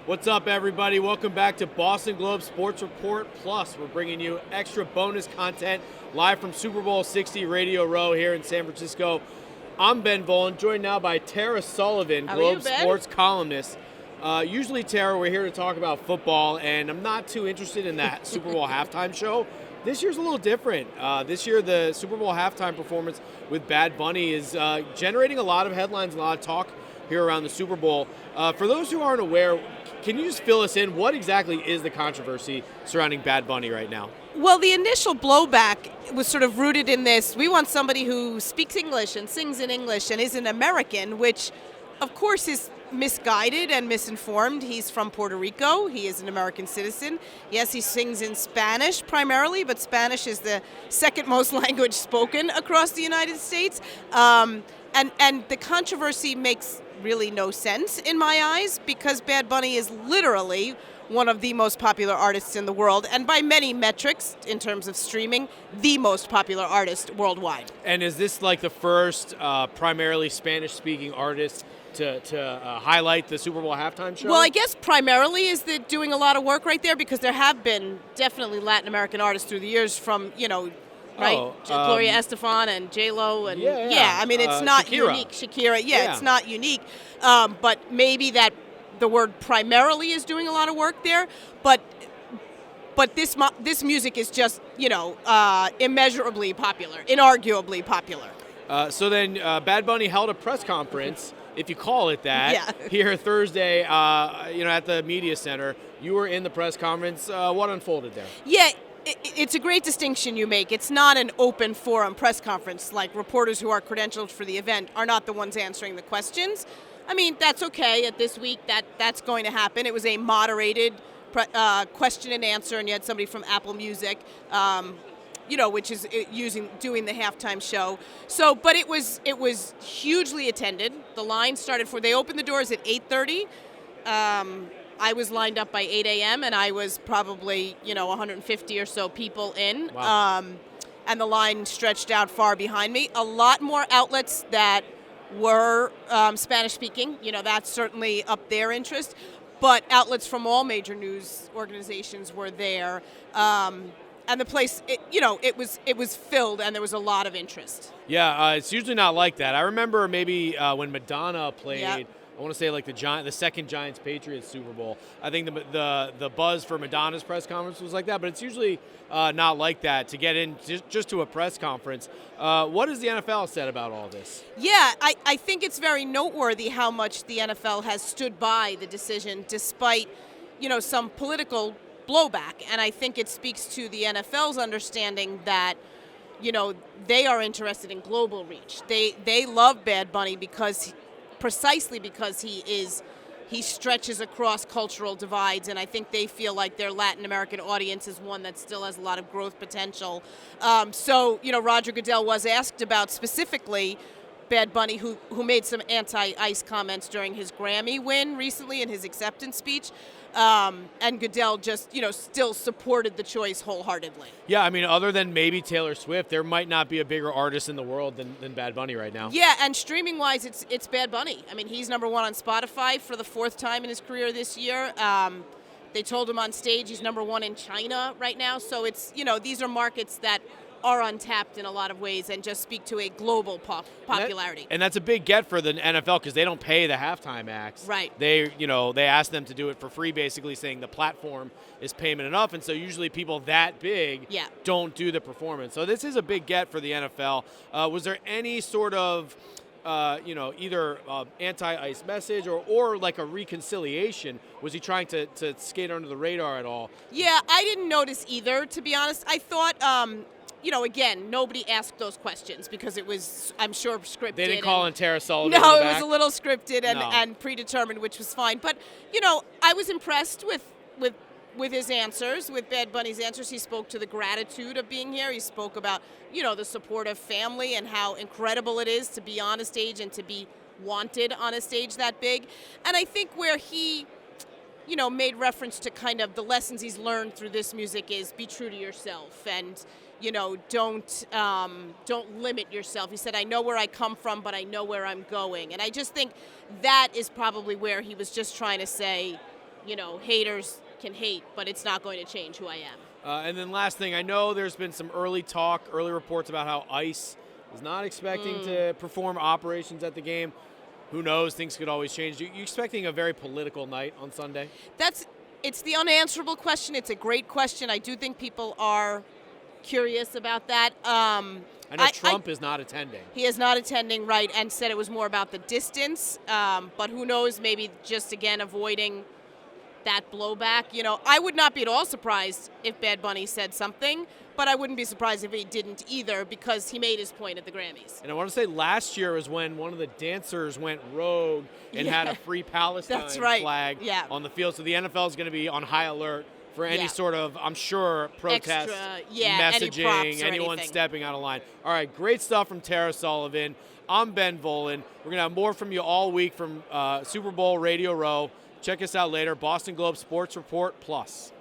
What's up, everybody? Welcome back to Boston Globe Sports Report Plus. We're bringing you extra bonus content live from Super Bowl 60 Radio Row here in San Francisco. I'm Ben Volin, joined now by Tara Sullivan, Globe Sports columnist. Usually, Tara, we're here to talk about football, and I'm not too interested in that Super Bowl halftime show. This year's a little different. This year, the Super Bowl halftime performance with Bad Bunny is generating a lot of headlines, a lot of talk here around the Super Bowl. For those who aren't aware, can you just fill us in? What exactly is the controversy surrounding Bad Bunny right now? Well, the initial blowback was sort of rooted in this. We want somebody who speaks English and sings in English and is an American, which, of course, is misguided and misinformed. He's from Puerto Rico. He is an American citizen. Yes, he sings in Spanish primarily, but Spanish is the second most language spoken across the United States. And the controversy makes really no sense in my eyes because Bad Bunny is literally one of the most popular artists in the world, and by many metrics, in terms of streaming, the most popular artist worldwide. And is this like the first primarily Spanish-speaking artist to highlight the Super Bowl halftime show? Well, I guess primarily is that doing a lot of work right there because there have been definitely Latin American artists through the years from, right? Gloria Estefan and J-Lo. And I mean, it's not Shakira. unique. Shakira, it's not unique. But maybe that the word primarily is doing a lot of work there. But this music is just, immeasurably popular, inarguably popular. So then Bad Bunny held a press conference, if you call it that, here Thursday, at the media center. You were in the press conference. What unfolded there? Yeah. It's a great distinction you make. It's not an open forum press conference. Like reporters who are credentialed for the event are not the ones answering the questions. I mean, that's okay at this week. That's going to happen. It was a moderated question and answer, and you had somebody from Apple Music, which is doing the halftime show. So, but it was hugely attended. The line started they opened the doors at 8:30. I was lined up by 8 a.m. and I was probably, 150 or so people in. Wow. And the line stretched out far behind me. A lot more outlets that were Spanish speaking. That's certainly up their interest. But outlets from all major news organizations were there. And the place, it was filled and there was a lot of interest. Yeah, it's usually not like that. I remember maybe when Madonna played. Yep. I want to say like the second Giants-Patriots Super Bowl. I think the buzz for Madonna's press conference was like that, but it's usually not like that to get in just to a press conference. What has the NFL said about all this? Yeah, I think it's very noteworthy how much the NFL has stood by the decision despite, some political blowback. And I think it speaks to the NFL's understanding that, they are interested in global reach. They love Bad Bunny precisely because he stretches across cultural divides, and I think they feel like their Latin American audience is one that still has a lot of growth potential. So Roger Goodell was asked about specifically Bad Bunny, who made some anti-ICE comments during his Grammy win recently in his acceptance speech. And Goodell just, still supported the choice wholeheartedly. Yeah, I mean, other than maybe Taylor Swift, there might not be a bigger artist in the world than Bad Bunny right now. Yeah, and streaming-wise, it's Bad Bunny. I mean, he's number one on Spotify for the fourth time in his career this year. They told him on stage he's number one in China right now. So it's, these are markets that are untapped in a lot of ways and just speak to a global popularity. And that's a big get for the NFL because they don't pay the halftime acts. Right. They ask them to do it for free, basically saying the platform is payment enough. And so usually people that big don't do the performance. So this is a big get for the NFL. Was there any sort of either anti-ICE message or like a reconciliation? Was he trying to skate under the radar at all? Yeah, I didn't notice either, to be honest. I thought again, nobody asked those questions because it was, I'm sure, scripted. They didn't call in Tara Sullivan. No, it was a little scripted and predetermined, which was fine. But, I was impressed with his answers, with Bad Bunny's answers. He spoke to the gratitude of being here. He spoke about, the support of family and how incredible it is to be on a stage and to be wanted on a stage that big. And I think where he made reference to kind of the lessons he's learned through this music is be true to yourself and, don't limit yourself. He said, I know where I come from, but I know where I'm going. And I just think that is probably where he was just trying to say, haters can hate, but it's not going to change who I am. And then last thing, I know there's been some early reports about how ICE is not expecting to perform operations at the game. Who knows? Things could always change. You expecting a very political night on Sunday? It's the unanswerable question. It's a great question. I do think people are curious about that. I know Trump is not attending. He is not attending, right, and said it was more about the distance. But who knows, maybe just, again, avoiding that blowback. I would not be at all surprised if Bad Bunny said something, but I wouldn't be surprised if he didn't either, because he made his point at the Grammys. And I want to say last year was when one of the dancers went rogue and had a Free Palestine flag on the field. So the NFL is going to be on high alert for any sort of, I'm sure, protest, messaging, anyone stepping out of line. All right, great stuff from Tara Sullivan. I'm Ben Volin. We're going to have more from you all week from Super Bowl Radio Row. Check us out later, Boston Globe Sports Report Plus.